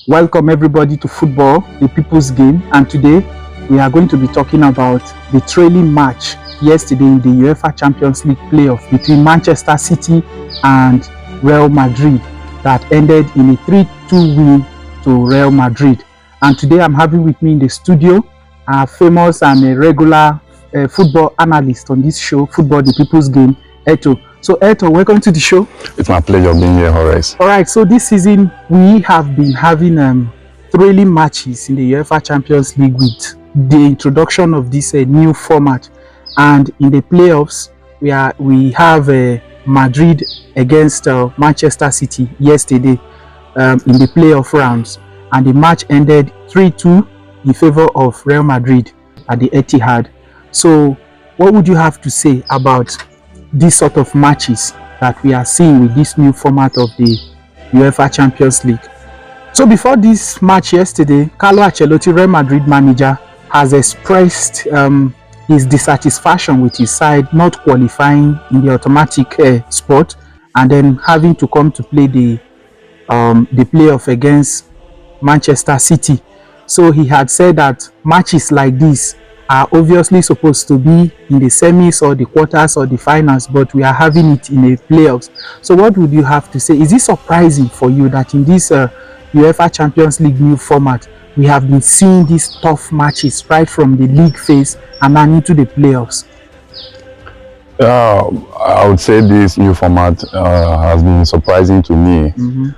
Welcome everybody to football, the people's game, and today we are going to be talking about the thrilling match yesterday in the UEFA Champions League playoff between Manchester City and Real Madrid that ended in a 3-2 win to Real Madrid. And today I'm having with me in the studio a famous and a regular football analyst on this show, Football, the People's Game, Eto'o. So Eto'o, welcome to the show. It's my pleasure being here, Horace. All right, so this season we have been having thrilling matches in the UEFA Champions League with the introduction of this new format, and in the playoffs we have Madrid against Manchester City yesterday in the playoff rounds, and the match ended 3-2 in favor of Real Madrid at the Etihad. So what would you have to say about these sort of matches that we are seeing with this new format of the UEFA Champions League? So before this match yesterday, Carlo Ancelotti, Real Madrid manager, has expressed his dissatisfaction with his side not qualifying in the automatic spot and then having to come to play the playoff against Manchester City. So he had said that matches like this are obviously supposed to be in the semis or the quarters or the finals, but we are having it in the playoffs. So what would you have to say? Is it surprising for you that in this UEFA Champions League new format, we have been seeing these tough matches right from the league phase and then into the playoffs? I would say this new format has been surprising to me.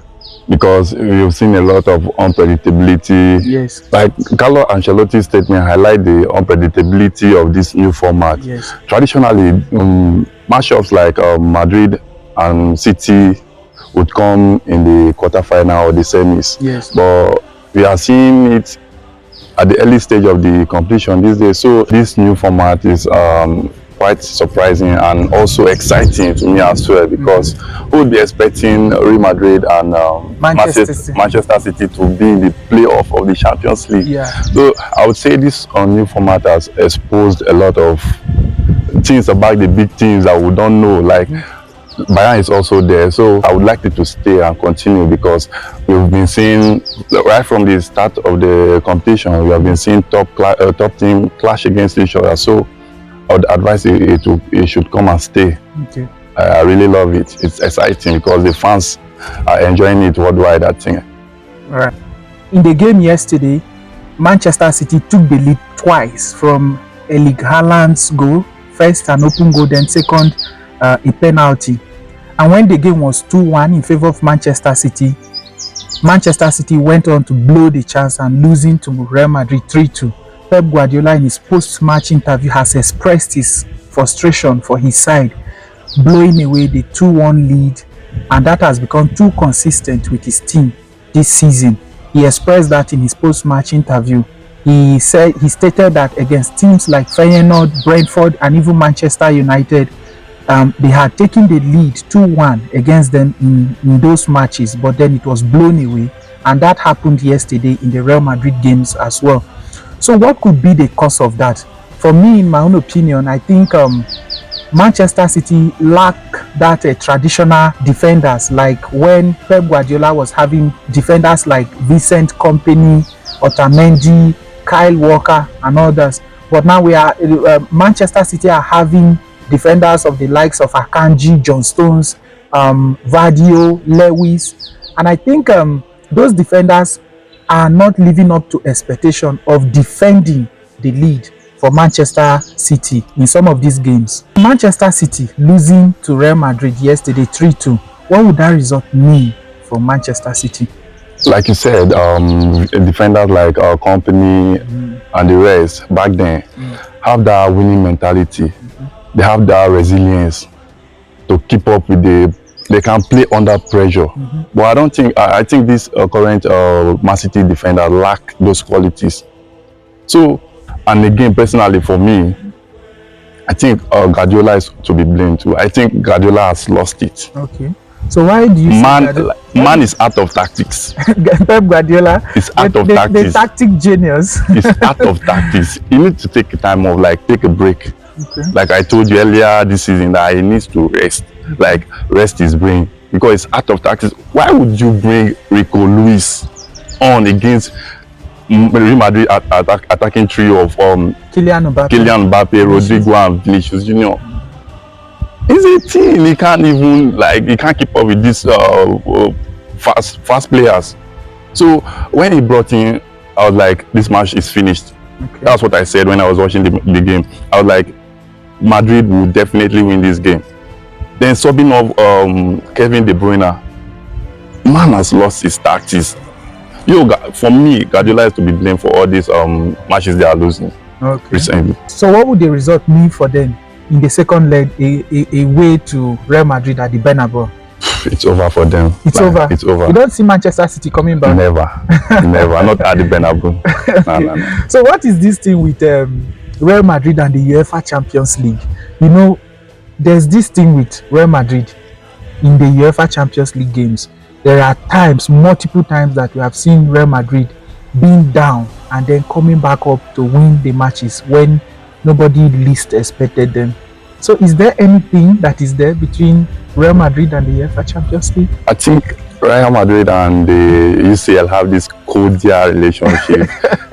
Because we've seen a lot of unpredictability. Yes. Like Carlo Ancelotti's statement highlight the unpredictability of this new format. Yes. Traditionally, matchups like Madrid and City would come in the quarterfinal or the semis. Yes. But we are seeing it at the early stage of the competition these days. So this new format is quite surprising and also exciting to me as well, because who would be expecting Real Madrid and Manchester City to be in the playoff of the Champions League? Yeah. So I would say this new format has exposed a lot of things about the big teams that we don't know. Like Bayern is also there, so I would like it to stay and continue, because we've been seeing right from the start of the competition, we have been seeing top team clash against each other. So I would advise it should come and stay. Okay. I really love it. It's exciting because the fans are enjoying it worldwide, I think. All right. In the game yesterday, Manchester City took the lead twice from Erling Haaland's goal, first an open goal, then second a penalty. And when the game was 2-1 in favor of Manchester City went on to blow the chance and losing to Real Madrid 3-2. Pep Guardiola in his post-match interview has expressed his frustration for his side blowing away the 2-1 lead, and that has become too consistent with his team this season. He expressed that in his post-match interview. He stated that against teams like Feyenoord, Brentford and even Manchester United, they had taken the lead 2-1 against them in those matches, but then it was blown away, and that happened yesterday in the Real Madrid games as well. So what could be the cause of that? For me, in my own opinion, I think Manchester City lack that traditional defenders, like when Pep Guardiola was having defenders like Vincent Kompany, Otamendi, Kyle Walker and others. But now Manchester City are having defenders of the likes of Akanji, John Stones, Vadio, Lewis, and I think those defenders are not living up to expectation of defending the lead for Manchester City in some of these games. Manchester City losing to Real Madrid yesterday 3-2. What would that result mean for Manchester City? Like you said, defenders like Kompany and the rest back then have that winning mentality. They have that resilience to keep up with they can play under pressure. But I think this current Man City defender lack those qualities. So, and again, personally for me, I think Guardiola is to be blamed too. I think Guardiola has lost it. Okay. So why do you man is out of tactics. Pep Guardiola is out of tactics. The tactic genius. He's out of tactics. You need to take a time off, like take a break. Okay. Like I told you earlier this season that he needs to rest. Like rest his brain, because it's out of tactics. Why would you bring Rico Lewis on against Real Madrid attacking trio of Kylian Mbappe, Rodrigo, and Vinicius Junior. It's a team. He can't even he can't keep up with these fast players. So when he brought in, I was like, this match is finished. Okay. That's what I said when I was watching the game. I was like, Madrid will definitely win this game. Then subbing of Kevin De Bruyne, man has lost his tactics. For me, Guardiola is to be blamed for all these matches they are losing recently. So what would the result mean for them in the second leg, a way to Real Madrid at the Bernabeu? It's over for them. It's over. It's over. You don't see Manchester City coming back? Never. Never. Not at the Bernabeu. No. So what is this thing with Real Madrid and the UEFA Champions League? You know, there's this thing with Real Madrid in the UEFA Champions League games. There are times, multiple times, that we have seen Real Madrid being down and then coming back up to win the matches when nobody least expected them. So is there anything that is there between Real Madrid and the UEFA Champions League? I think Real Madrid and the UCL have this cordial relationship.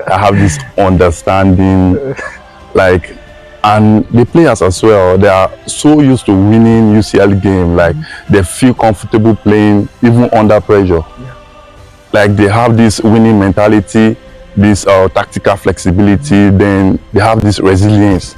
They have this understanding, and the players as well, they are so used to winning UCL game, they feel comfortable playing even under pressure. They have this winning mentality, this tactical flexibility, then they have this resilience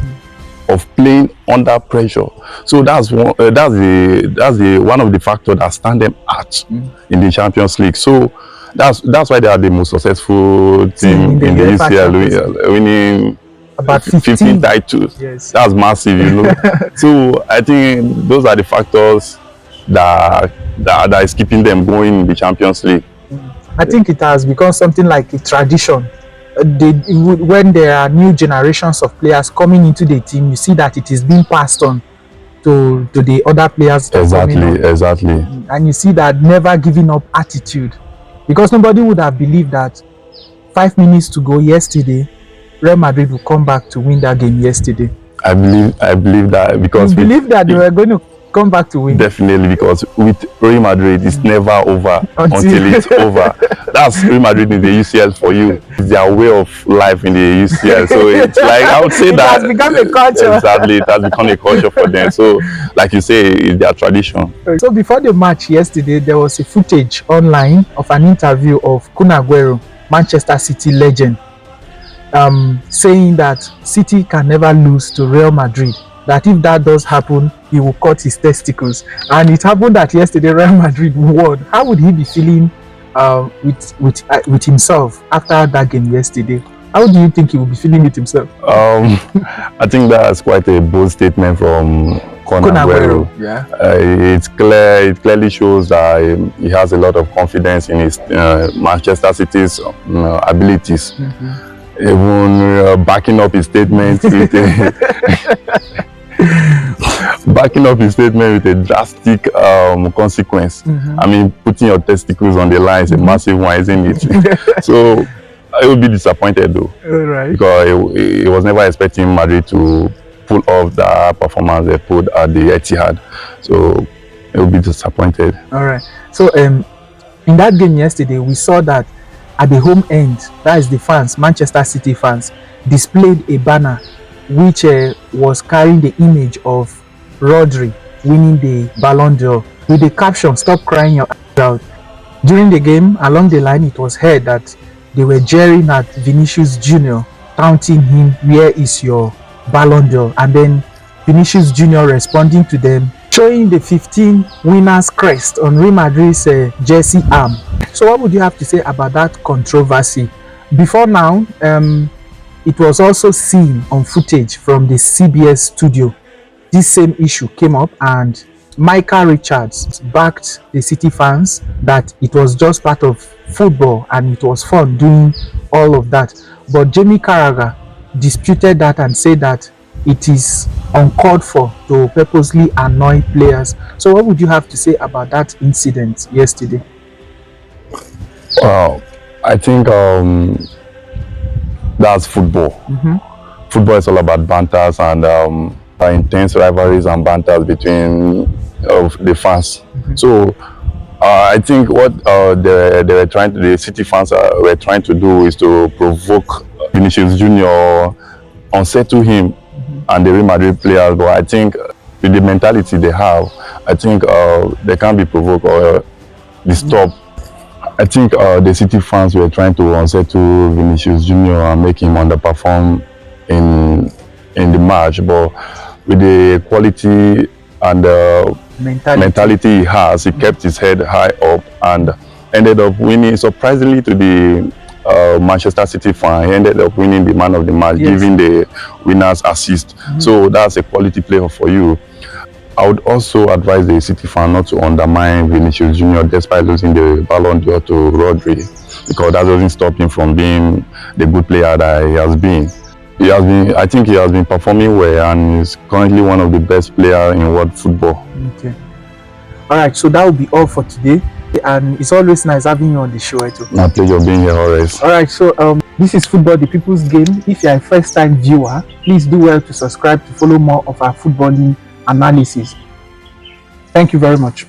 of playing under pressure. So that's one of the factors that stand them out in the Champions League. So that's why they are the most successful team in the UCL, winning about 15 titles. Yes. That's massive, you know. So I think those are the factors that is keeping them going in the Champions League. I think it has become something like a tradition. When there are new generations of players coming into the team, you see that it is being passed on to the other players. Exactly. And you see that never giving up attitude, because nobody would have believed that 5 minutes to go yesterday, Real Madrid will come back to win that game yesterday. I believe that, because you believe that they were going to come back to win. Definitely, because with Real Madrid, it's never over until it's over. That's Real Madrid in the UCL for you. It's their way of life in the UCL. So it's I would say that it has become a culture. Exactly, it has become a culture for them. So, like you say, it's their tradition. So before the match yesterday, there was a footage online of an interview of Kun Aguero, Manchester City legend, saying that City can never lose to Real Madrid. That if that does happen, he will cut his testicles. And it happened that yesterday Real Madrid won. How would he be feeling with himself after that game yesterday? How do you think he will be feeling with himself? I think that's quite a bold statement from Kun Aguero. Yeah. It's clear. It clearly shows that he has a lot of confidence in his Manchester City's abilities. Even backing up his statement with a drastic consequence. I mean, putting your testicles on the line is a massive one, isn't it? So I will be disappointed though, because he was never expecting Madrid to pull off the performance they put at the Etihad. So he will be disappointed. All right. So in that game yesterday, we saw that at the home end, that is the fans, Manchester City fans, displayed a banner which was carrying the image of Rodri winning the Ballon d'Or with the caption, "Stop crying your eyes out." During the game, along the line, it was heard that they were jeering at Vinicius Junior, taunting him, "Where is your Ballon d'Or?" And then Vinicius Junior responding to them, showing the 15 winners crest on Real Madrid's jersey arm. So what would you have to say about that controversy? Before now, it was also seen on footage from the CBS studio. This same issue came up, and Michael Richards backed the City fans that it was just part of football and it was fun doing all of that. But Jamie Carragher disputed that and said that it is uncalled for to purposely annoy players. So what would you have to say about that incident yesterday? Well, I think that's football. Football is all about banters and intense rivalries and banters between the fans. So I think what they were trying to, the City fans were trying to do is to provoke Vinicius Junior, unsettle him and the Real Madrid players. But I think with the mentality they have, I think they can't be provoked or disturbed. I think the City fans were trying to unsettle Vinicius Junior and make him underperform in the match. But with the quality and mentality he has, he kept his head high up and ended up winning. Surprisingly to the Manchester City fan, he ended up winning the man of the match, giving the winner's assist. So that's a quality player for you. I would also advise the City fan not to undermine Vinicius Junior despite losing the Ballon d'Or to Rodri, because that doesn't stop him from being the good player that he has been. I think he has been performing well and is currently one of the best players in world football. Okay. All right, so that will be all for today. And it's always nice having you on the show, Eto'o. My pleasure being here always. All right, so this is Football the People's Game. If you are a first-time viewer, please do well to subscribe to follow more of our footballing analysis. Thank you very much.